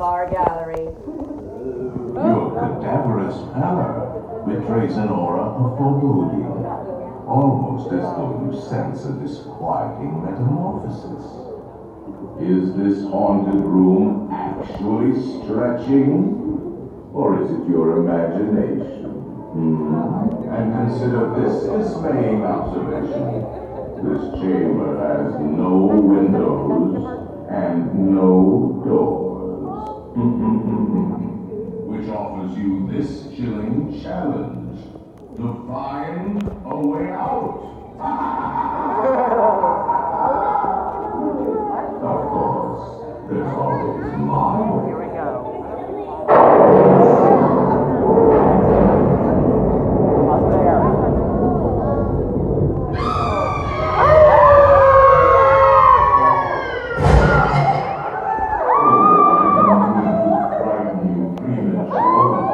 our gallery. Your cadaverous pallor betrays an aura of foreboding, almost as though you sense a disquieting metamorphosis. Is this haunted room actually stretching, or is it your imagination? And consider this dismaying observation. This chamber has no windows and no doors. Which offers you this chilling challenge to find a way out. Of course, there's always my way. Here we go. Up there. Frighten you prematurely.